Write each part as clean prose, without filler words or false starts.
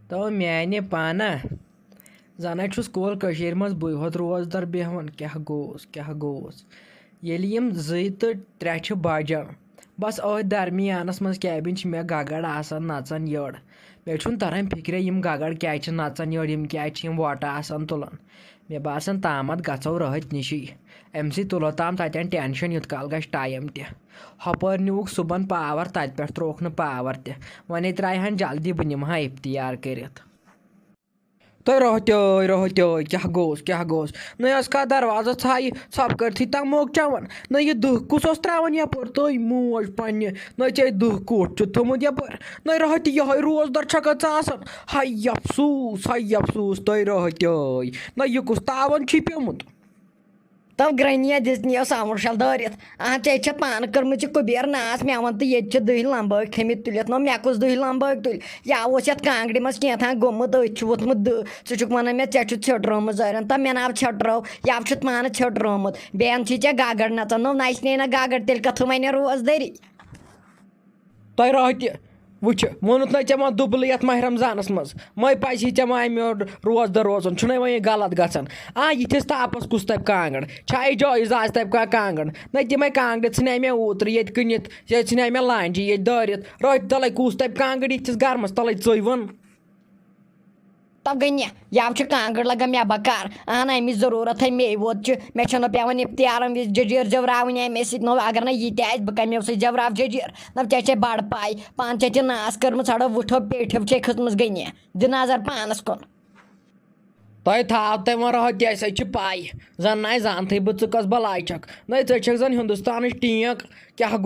تو میانہِ پانہ زن چھُس کول کٔشیٖرِ منٛز بٕے ہوت روزدر بیٚہوان کیٛاہ گوٚوُس ییٚلہِ یِم 2 تہٕ 3 چھِ بجان بس أتھۍ درمیانس منٛز کیبِن چھِ مےٚ گگر آسان نژان یٔڑ مےٚ چھُنہٕ تران فِکرے یِم گگر کیٛازِ چھِ نژان یٔڑ یِم کیٛازِ چھِ یِم وۄٹہٕ آسان تُلان مےٚ باسان تامتھ گژھو رٲتھۍ نِشی اَمہِ سۭتۍ تُلو تام تتٮ۪ن ٹٮ۪نشن یوٗت کال گژھِ ٹایم تہِ ہۄپٲرۍ نِوُکھ صُبحن پاور تتہِ پٮ۪ٹھ ترٛووُکھ نہٕ پاور تہِ وۄنۍ ترٛایہِ ہن جلدی بہٕ نِمہٕ ہا افتیار کٔرِتھ تۄہہِ رٲتۍ کیٛاہ گوٚوُس نہ ٲس کانٛہہ دروازس ژھایہِ ژھۄپہٕ کٔرتھٕے تام موکچاوان نہ یہِ دٕہ کُس اوس ترٛاوان یپٲرۍ تُہۍ موج پننہِ نہ ژےٚ دٕہ کوٚٹ چھُتھ تھوٚمُت یپٲرۍ نہ راتہِ یِہوے روزدر چھکھا ژٕ آسان ہَے افسوٗس تۄہہِ رٲتۍ نہ یہِ کُس تاون چھُے پیومُت تو گرٛنیا دِژنِیو سامُر شال دٲرِتھ ژےٚ چھےٚ پانہٕ کٔرمٕژ یہِ کُبیر ناس مےٚ ووٚن تہٕ ییٚتہِ چھِ دٕہہِ لمبٲکۍ تھٔمٕتۍ تُلِتھ نو مےٚ کُس دٕہہِ لمبٲکۍ تُلۍ یا اوس یتھ کانٛگرِ منٛز کینٛژھا گوٚمُت أتھۍ چھُ ووٚتھمُت دٕہ ژٕ چھُکھ ونان مےٚ ژےٚ چھُتھ ژھیوٚٹرومُت زٲرین تہٕ مےٚ ناو ژھیوٚٹرو یا چھُتھ پانہٕ ژھیوٚٹرومُت بیٚیہِ چھِ ژےٚ گگر نژان نو نژنے نہ گگر تیٚلہِ کتھٕ وَنہِ روزدٔری تۄہہِ راتہِ وٕچھ ووٚنُتھ نہ ژےٚ ما دُبلہٕ یتھ ماہِ رمضانس منٛز مے پزِ ژےٚ ما امہِ روزدر روزُن چھُنہ وۄنۍ یہِ غلط گژھان یِتھِس تاپس کُس تپہِ کانٛگٕر چھا یہِ جٲیز آز تپہِ کانٛہہ کانٛگٕر نہ تِمے کانٛگرِ ژھٕنے مےٚ اوترٕ ییٚتہِ کٕنِتھ ییٚتہِ ژھٕنے مےٚ لانجہِ ییٚتہِ دٲرِتھ رٲتۍ تلے کُس تپہِ کانٛگٕر یِتھِس گرمس تلے ژٕے وَن تو گٔنیا یا چھُ کانٛگٕر لگان مےٚ بکار امِچ ضروٗرت ہے مے ووت چھُ مےٚ چھُنہٕ پیوان افتیارن وِزِ جٔجیٖر جوراوٕنۍ امے سۭتۍ نو اگر نہٕ یہِ تہِ آسہِ بہٕ کمیو سۭتۍ جوراو جٔجیٖر نہ ژےٚ چھے بڑٕ پاے پانہٕ ژےٚ تہِ ناس کٔرمٕژ ژھاڑو وٕٹھو پیٹھیو چھے کھٔژمٕژ گٔنیا دِ نظر پانس کُن تۄہہِ تھاو تۄہہِ وۄنۍ راتہِ اَسے چھِ پاے زن نہٕ زانتھٕے بہٕ ژٕ کۄس بلاے چھکھ نَے ژٕ چھکھ زن ہندوستانٕچ ٹینٛک کیٛاہ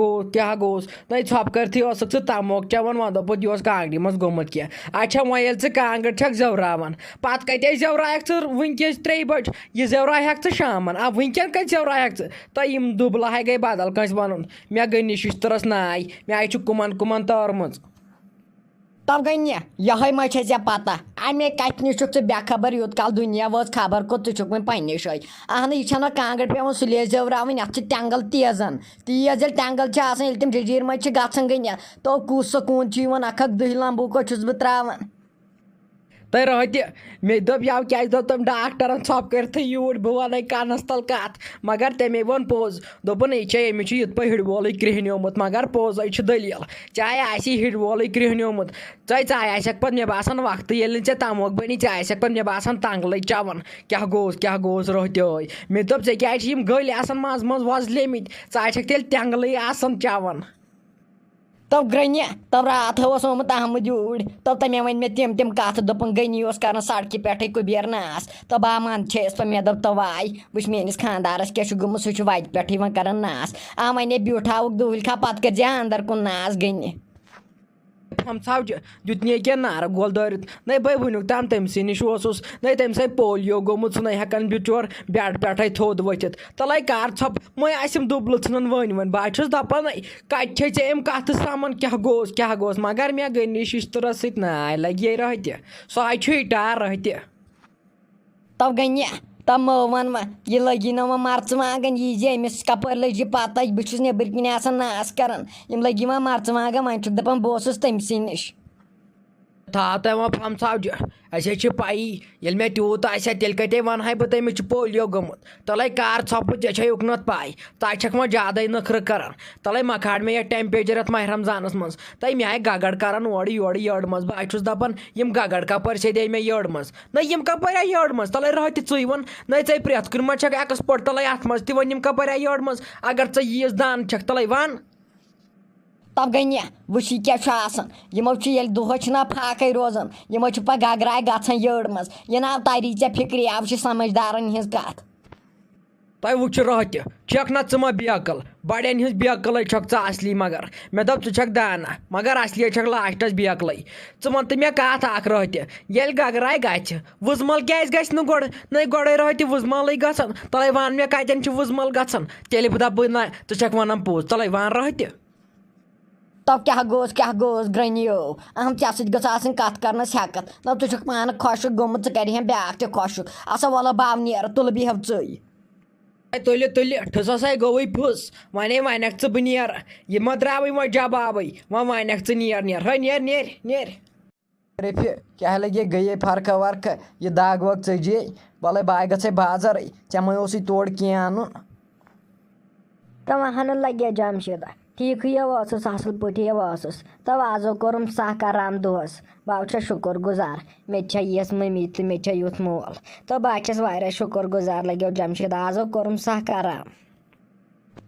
گوٚوُس نَے ژھۄپہٕ کٔرتھٕے ٲسٕکھ ژٕ تموک چٮ۪وان وۄنۍ دوٚپُتھ یہِ اوس کانٛگرِ منٛز گوٚمُت کینٛہہ اچھا وۄنۍ ییٚلہِ ژٕ کانٛگٕر چھکھ زٮ۪وراوان پتہٕ کتے زٮ۪ورایکھ ژٕ وٕنکٮ۪س 3 بجہِ یہِ زٮ۪وراہکھ ژٕ شامن وٕنکٮ۪ن کتہِ زٮ۪وراہکھ ژٕ تۄہہِ یِم دُبلہٕ ہے گٔے بدل کٲنٛسہِ وَنُن مےٚ گٔے نہِ شِشتٕرس ناے مےٚ آیہِ چھُ کُمن تٲرمٕژ تو گٔنیا یِہوے ما چھے ژےٚ پتہ امے کتھِ نِش چھُکھ ژٕ بے خبر یوٗت کال دُنیا وٲژ خبر کوٚت ژٕ چھُکھ وۄنۍ پننہِ جایہِ یہِ چھنہ کانٛگٕر پیوان سُلے زٮ۪وراوٕنۍ اتھ چھِ تٮ۪نٛگل تیزن تیز ییٚلہِ تٮ۪نٛگل چھِ آسان ییٚلہِ تِم جٔجیٖر منٛز چھِ گژھان گٔنیا تو کُس سکوٗن چھُ یِوان اکھ دٕہہِ لمبوٗ چھُس بہٕ ترٛاوان تۄہہِ راتہِ مےٚ دوٚپ یَوٕ کیٛازِ دوٚپ تٔمۍ ڈاکٹرن ژھۄپہٕ کٔرتھٕے یوٗرۍ بہٕ وَنَے کَنَس تل کَتھ مگر تٔمے ووٚن پوٚز دوٚپُن یہِ چھے أمِس چھُ یِتھ پٲٹھۍ ہِڈ وولٕے کرٛہنیومُت مگر پوٚزَے چھُ دٔلیٖل چاہے آسی ہِڈ وولٕے کرٛہنیومُت ژٕ آسٮ۪کھ پَتہٕ مےٚ باسان وقتہٕ ییٚلہِ نہٕ ژےٚ تَموکھ بٔنی ژےٚ آسٮ۪کھ پَتہٕ مےٚ باسان تنٛگلٕے چٮ۪وان کیٛاہ گوٚوُس رٲتۍ مےٚ دوٚپ ژےٚ کیٛازِ چھِ یِم گٔلۍ آسان منٛزٕ وۄزلیمٕتۍ ژٕ آسٮ۪کھ تیٚلہِ تٮ۪نٛگلٕے آسان چٮ۪وان تو گرٛنیا تو راتھ اوس آمُت احمد یوٗرۍ تو مےٚ ؤنۍ مےٚ تِم کَتھٕ دوٚپُن گٔنی اوس کَران سڑکہِ پٮ۪ٹھٕے کُبیر ناس تو بہٕ من چھیٚس پَتہٕ مےٚ دوٚپ تو واے وٕچھ میٲنِس خانٛدارَس کیٛاہ چھُ گوٚمُت سُہ چھُ وَتہِ پٮ۪ٹھٕے وۄنۍ کَران ناس وۄنۍ بیوٗٹھاوُکھ دُہلۍ کھا پَتہٕ کٔرۍ زِ اَنٛدر کُن ناس گٔنہِ ژھاوجہِ دیُت نے کینٛہہ نارٕ گول دٲرِتھ نَے بٔے وٕنیُک تام تٔمۍ سٕے نِش اوسُس نَے تٔمِس ہے پولیو گوٚمُت سُہ نَے ہٮ۪کان بِچور بیڈ پٮ۪ٹھَے تھوٚد ؤتھِتھ تَلَے کر ژھۄپ وۄنۍ آسٮ۪م دُبلہٕ ژھٕنان ؤنۍ بہٕ چھُس دَپان کَتہِ چھے ژےٚ أمۍ کَتھٕ سَمان کیٛاہ گوٚوُس مگر مےٚ گٔے نہٕ شِشتٕرَس سۭتۍ ناے لگے راتہِ سُہ ہاے چھُے ٹار راتہِ تو گٔنیا تو مٲ وَن وۄنۍ یہِ لٔگی نہٕ وۄنۍ مرژٕوانٛگن یی زِ أمِس کَپٲرۍ لٔج یہِ پَتہ بہٕ چھُس نیٚبٕرۍ کِنۍ آسان ناس کَران یِم لٔگی وۄنۍ مرژٕوانٛگن وۄنۍ چھُکھ دَپان بہٕ اوسُس تٔمۍ سٕے نِش تھاو تۄہہِ وۄنۍ پھَم ژھاوجہِ اَسے چھِ پَیی ییٚلہِ مےٚ تیوٗت آسہِ ہا تیٚلہِ کَتے وَنہٕ ہَے بہٕ تٔمِس چھُ پولیو گوٚمُت تَلَے کار ژھۄپہٕ ژےٚ چھے اُکنَتھ پَے ژٕ چھَکھ وۄنۍ زیادَے نٔکھرٕ کَران تَلَے مَکھاڑ مےٚ یَتھ ٹٮ۪مپیچَر یَتھ ماہِ رمضانَس منٛز مےٚ آیہِ گگر کَران اورٕ یورٕ یٔڑ منٛز بہٕ چھُس دَپان یِم گگر کَپٲرۍ سیٚدے مےٚ یٔڑ منٛز نہ یِم کَپٲرۍ آیہِ یٔڑ منٛز تَلَے راتہِ ژٕے وَن نَے ژےٚ پرٛٮ۪تھ کُنہِ منٛز چھَکھ ایٚکٕسپٲٹ تَلَے اَتھ منٛز تہِ وَن یِم کَپٲرۍ آیہِ یٔڑ منٛز اگر ژٕ ییٖژ دان چھَکھ تَلَے وَن تو گٔنیا وٕچھ یہِ کیٛاہ چھُ آسان یِمو چھُ ییٚلہِ دۄہَس چھِنہ فاقَے روزان یِمو چھُ پَتہٕ گگراے گژھان یٔڑ منٛز یہِ ناو تَری ژےٚ فِکرِ یَوٕ چھِ سَمجھدارَن ہِنٛز کَتھ تۄہہِ وٕچھ راتہِ چھَکھ نہ ژٕ ما بیکٕل بَڑٮ۪ن ہِنٛز بیکٕلٕے چھَکھ ژٕ اَصلی مگر مےٚ دوٚپ ژٕ چھَکھ دانا مگر اَصلی چھَکھ لاسٹَس بیکلٕے ژٕ وَن تہٕ مےٚ کَتھ اَکھ راتہِ ییٚلہِ گگراے گژھِ وٕزمَل کیٛازِ گژھِ نہٕ گۄڈٕ نَے گۄڈَے راتہِ وٕزمَلٕے گژھان تَلَے وَن مےٚ کَتٮ۪ن چھِ وٕزمَل گژھان تیٚلہِ بہٕ دَپہٕ نہ ژٕ چھَکھ وَنان پوٚز تَلَے وَن راتہِ تو کیٛاہ گوٚوُس گرٛنیو ژےٚ سۭتۍ گٔژھ آسٕنۍ کَتھ کَرنَس ہٮ۪کَتھ نہ ژٕ چھُکھ پانہٕ خۄشک گوٚمُت ژٕ کَرِہَن بیٛاکھ تہِ خۄشک اَسا وَلہٕ بہٕ نیرٕ تُلہٕ بیٚہو ژٕے تُلہِ ٹھٕسَسَے گوٚوُے پھٕس وَنٮ۪کھ ژٕ بہٕ نیرٕ یہِ مہ درٛاوٕے وۄنۍ جَبابٕے وۄنۍ وَنٮ۪کھ ژٕ نیر ہے نیر رفیع کیٛاہ لگے گٔیے فرقہ ورقہ یہِ دگ وگ ژٔجے وَلَے بہٕ گژھے بازرٕے ژےٚ مَے اوسُے تورٕ کینٛہہ اَنُن تمہن لگے جمشیدہ ٹھیک ٲسٕس اصل پٲٹھی ٲسٕس تو آزو کوٚرُم سکھ آرام دۄہس بہٕ چھس شُکر گُزار مےٚ چھےٚ یِژھ مٔمی تہٕ مےٚ چھےٚ یُتھ مول تہٕ بہٕ چھس واریاہ شُکر گُزار لگیو جمشید آزو کوٚرُم سکھ آرام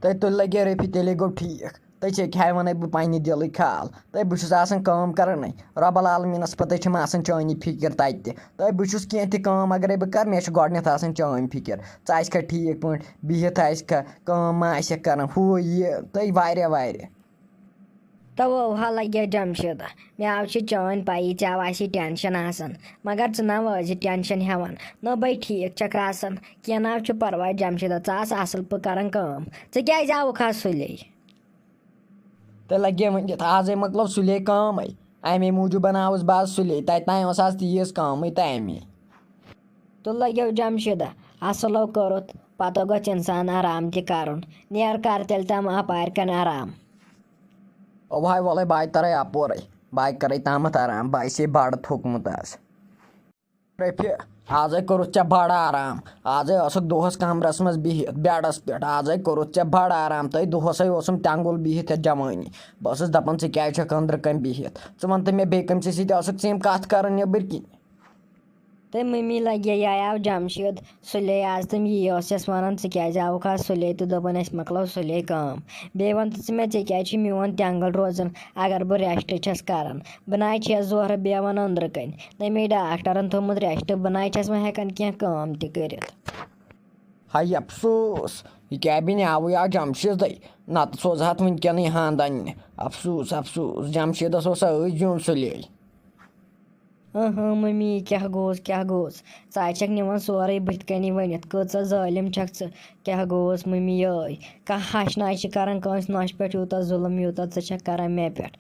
تۄہہِ تُلۍ لگے رفیع تیٚلے گوٚو ٹھیٖک تُہۍ ژےٚ وَنے بہٕ پنٛنہِ دِلٕکۍ خال تۄہہِ بہٕ چھُس آسان کٲم کَرانٕے رۄب العالمیٖنَس پَتہٕ چھَم آسان چٲنی فِکِر تَتہِ تہِ تۄہہِ بہٕ چھُس کینٛہہ تہِ کٲم اگرے بہٕ کَرٕ مےٚ چھُ گۄڈنٮ۪تھ آسان چٲنۍ فِکِر ژٕ آسہِ کھا ٹھیٖک پٲٹھۍ بِہِتھ آسہِ کھا کٲم ما آسٮ۪کھ کَران ہُہ یہِ تۄہہِ واریاہ تو لگے جمشیدہ مےٚ چھِ چٲنۍ پایی ژےٚ آسی ٹٮ۪نشَن آسان مگر ژٕ نہ ٲسۍ ٹٮ۪نشَن ہٮ۪وان نہ بے ٹھیٖک چھکھ آسان کینٛہہ نہ چھُ پرواے جمشیدہ ژٕ آس اَصٕل پٲٹھۍ کَران کٲم ژٕ کیٛازِ آوُکھ آز سُلے تۄہہِ لگے ؤنِتھ آزے مۄکلٲو سُلے کٲمٕے اَمے موٗجوٗب آوُس بہٕ آز سُلے تَتہِ تانۍ ٲس آز تیٖژ کٲمٕے تہٕ اَمے تہٕ لگیو جمشیدہ اَصٕلو کوٚرُتھ پَتہٕ گوٚژھ اِنسان آرام تہِ کَرُن نیر کر تیٚلہِ تام اَپارِ کَن آرام اوٚوہاے وَلَے بہٕ تَرَے اَپورَے بہٕ کَرَے تامَتھ آرام بہٕ آسے بَڑٕ تھوٚکمُت آز رفیع آزے کوٚرُتھ ژےٚ بَڑٕ آرام آزے ٲسٕکھ دۄہَس کَمرَس منٛز بِہِتھ بٮ۪ڈَس پٮ۪ٹھ آزے کوٚرُتھ ژےٚ بَڑٕ آرام تۄہہِ دۄہَسٕے اوسُم تٮ۪نٛگُل بِہِتھ یَتھ جوٲنی بہٕ ٲسٕس دَپان ژٕ کیٛازِ چھَکھ أنٛدرٕ کَنۍ بِہِتھ ژٕ وَن تہٕ مےٚ بیٚیہِ کٔمۍ سٕے سۭتۍ ٲسٕکھ ژٕ یِم کَتھ کَران نیٚبٕرۍ کِنۍ تہٕ مٔمی لگے یہِ آو جمشید سُلے آز تِم یی ٲسٮ۪س وَنان ژٕ کیٛازِ آوُکھ آز سُلے تہٕ دوٚپُن اَسہِ مۄکلٲو سُلے کٲم بیٚیہِ وَن تہٕ ژٕ مےٚ ژےٚ کیٛازِ چھُ میون تٮ۪نٛگُل روزان اگر بہٕ ریسٹ چھَس کَران بہٕ نَے چھَس زورٕ بیٚہوان أنٛدرٕ کَنۍ تَمے ڈاکٹرَن تھوٚمُت ریسٹ بہٕ نَے چھَس وۄنۍ ہٮ۪کان کینٛہہ کٲم تہِ کٔرِتھ ہاے افسوٗس یہِ کیبِن آوُے آو جمشیدٕے نَتہٕ سوزہَتھ وٕنکٮ۪نٕے ہَنٛد اَننہِ افسوٗس جمشیدَس اوس ٲسۍ زیُن سُلے مٔمی کیٛاہ گوٚوُس ژٕ حظ چھَکھ نِوان سورُے بٕتھِ کَنی ؤنِتھ کۭژاہ ظٲلِم چھَکھ ژٕ کیٛاہ گوٚوُس مٔمی یٲے کانٛہہ ہَش ناے چھِ کَران کٲنٛسہِ نۄشہِ پٮ۪ٹھ یوٗتاہ ظُلم یوٗتاہ ژٕ چھَکھ کَران مےٚ پٮ۪ٹھ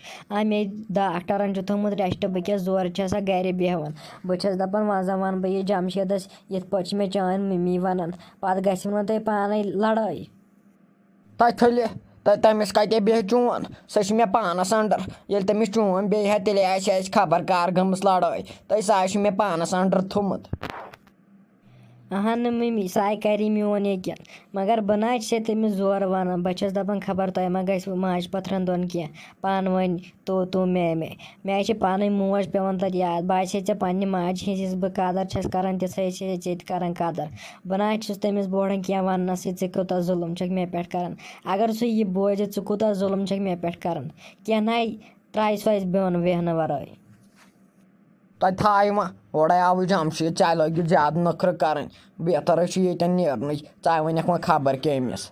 مے ڈاکٹرَن چھُ تھوٚمُت ریسٹ بہٕ کیٛاہ زورٕ چھَسا گَرِ بیٚہوان بہٕ چھَس دَپان وۄنۍ زَن وَنہٕ بہٕ یہِ جمشیدَس یِتھ پٲٹھۍ چھِ مےٚ چٲنۍ مٔمی وَنان پَتہٕ گژھِ نہٕ تۄہہِ پانَے لڑٲے تۄہہِ تھٔلہِ تٔمِس کَتے بیٚہہِ چون سۄ چھِ مےٚ پانَس اَنڈَر ییٚلہِ تٔمِس چون بیٚیہِ ہا تیٚلے آسہِ خبر کار گٔمٕژ لڑٲے تۄہہِ سُہ آسہِ مےٚ پانَس اَنڈَر تھوٚمُت نہٕ مٔمی ساے کَری میون یقیٖن مگر بہٕ نہ چھسے تٔمِس زورٕ وَنان بہٕ چھَس دَپان خبر تۄہہِ ما گژھِوٕ ماجہِ پٔتھرَن دۄن کینٛہہ پانہٕ ؤنۍ تو مےٚ چھِ پانٕے موج پٮ۪وان تَتہِ یاد بہٕ آسے ژےٚ پنٛنہِ ماجہِ ہِنٛز یُس بہٕ قدر چھَس کَران تِژھٕے چھے ژےٚ تہِ کَران قدر بہٕ نہ چھُس تٔمِس بوران کینٛہہ وَننَسٕے ژٕ کوٗتاہ ظُلُم چھَکھ مےٚ پٮ۪ٹھ کَران اگر سُہ یہِ بوزِ ژٕ کوٗتاہ ظُلُم چھَکھ مےٚ پٮ۪ٹھ کَران کینٛہہ نَے ترٛایہِ سُہ اَسہِ بیٚہنہٕ وَرٲے تۄہہِ تھایہِ وۄنۍ اورَے آوُے جمشید ژےٚ لٲگِو زیادٕ نٔکھرٕ کَرٕنۍ بہتر چھُ ییٚتٮ۪ن نیرنٕے ژٕ وَنٮ۪کھ وۄنۍ خبر کٔمِس